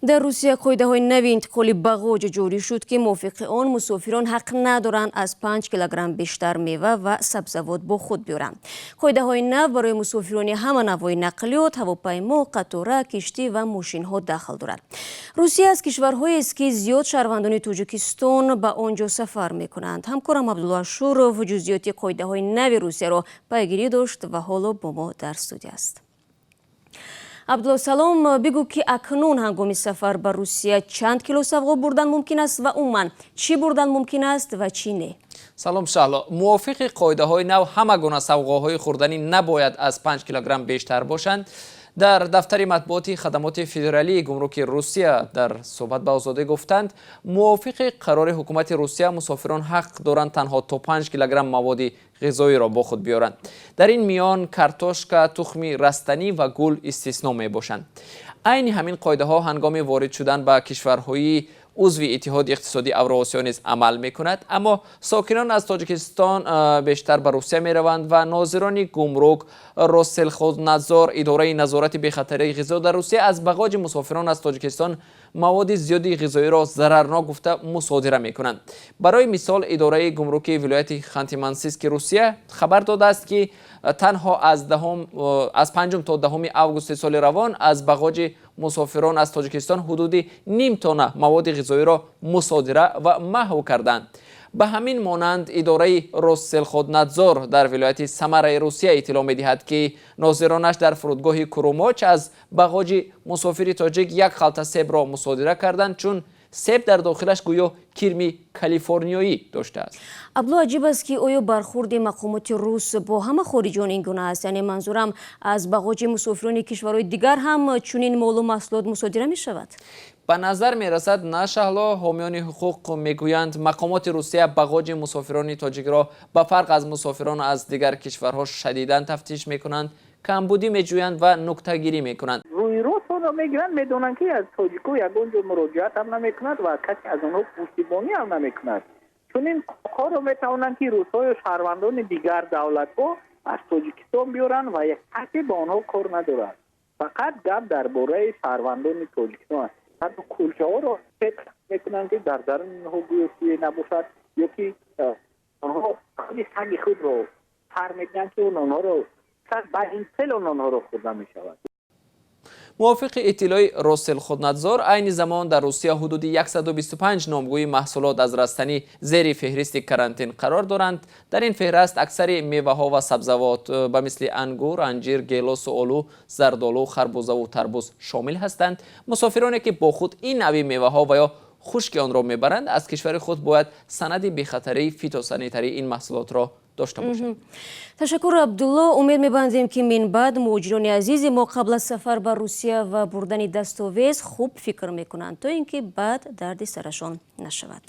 در روسیه قاعده‌های نوی انتقال бағоҷ جاری شد که موافق آن مسافران حق ندارند از 5 کیلوگرم بیشتر میوه و سبزوات با خود بیارند. قاعده‌های نو برای مسافران همه نوع نقلیات، هواپیما، قطار، کشتی و ماشین ها داخل دارد. روسیه از کشورهایی است که زیاد شهروندان توجیکستان به آنجا سفر میکنند. همکارم عبدالله شورов جزئیات قاعده‌های نوی روسیه را پیگیری داشت و حالا با ما در استودیو است. عبدالله سلام، بگو که اکنون ҳангоми سفر به روسیه چند کیلو سوغا بردن ممکن است و عموما چی بردن ممکن است و چی نه؟ سلام شهلا، موافق قاعده های نو همه گونه سوغاهای خوردنی نباید از 5 کیلوگرم بیشتر باشند. در دفتر مطبوعاتی خدمات فدرالی گمرک روسیه در صحبت با آزادی گفتند موافق قرار حکومت روسیه مسافران حق دارند تنها تا 5 کیلوگرم مواد غذایی را با خود بیارند. در این میان کارتوشکا، تخم رستنی و گل استثنا می باشند. عین همین قاعده ها هنگام وارد شدن به کشورهای عضو اتحاد اقتصادی اوراسیا نیز عمل می کند، اما ساکنان از تاجیکستان بیشتر به روسیه می روند و ناظران گمرک روسلخوزنظار اداره نظارت بخطری غذا در روسیه از бағоҷ مسافران از تاجیکستان مواد زیادی غذایی را ضررناک گفته مصادره می کنند. برای مثال اداره گمرک ولایت خانتی-مانسیسک روسیه خبر داده است که تنها از 5 تا 10 آگوست سال روان از бағоҷ مسافران از تاجیکستان حدود نیم تن مواد غذایی را مصادره و محو کردند. به همین مانند اداره روسلخوزنظار در ولایت سمر روسیه اطلاع می‌دهد که ناظرانش در فرودگاه کروماچ از бағоҷ مسافر تاجیک یک خلطه سیب را مصادره کردند، چون سیب در داخلش گویا کرم کالیفرنیایی داشته است. عبدالله، عجیب است که آیا برخورد مقامات روس با همه خارجیان این گونه است؟ یعنی منظورم از бағоҷ مسافران کشورهای دیگر هم چنین مال و محصولات مصادره می شود؟ به نظر می رسد نه شهلا. حامیان حقوق میگویند مقامات روسیه бағоҷ مسافران تاجیک را به فرق از مسافران از دیگر کشورها شدیداً تفتیش می کنند، کمبودی می جویند و نکته گیری می کنند. روی روز را میگیرند، میدونند که از تاجیکو یگان جو مراجعت هم نمی کند و کسی از آنها پشتیبانی هم نمی کند. چون این کار را میتوانند که روس‌ها و شهروندان دیگر دولت‌ها از تاجیکستان بیارند و یک کسی با آنها کار ندارد. فقط گپ درباره شهروندان تاجیکستان است. حتی کلچه ها را فکر میکنند که در درون آنها گویی نباشد، یا که آنها خود سگ خود را سر میدهند که آنها را بعد این سل آنها را خورده می شود. موافق اطلاع روسلخوزنظار عین زمان در روسیه حدود 125 نامگوی محصولات از رستنی زیر فهرست کرانتین قرار دارند. در این فهرست اکثر میوه ها و سبزوات به مثل انگور، انجیر، گیلاس و آلو، زردآلو، خربوزه و تربوز شامل هستند. مسافرانی که با خود این نوع میوه ها و یا خشک آن را میبرند از کشور خود باید سند بخطری فیتوسانیتری این محصولات را داشته باشند. تشکر عبدالله. امید می‌بندیم که من بعد مهاجران عزیز ما قبل از سفر به روسیه و بردن دستاویز خوب فکر میکنند تا اینکه بعد درد سرشان نشود.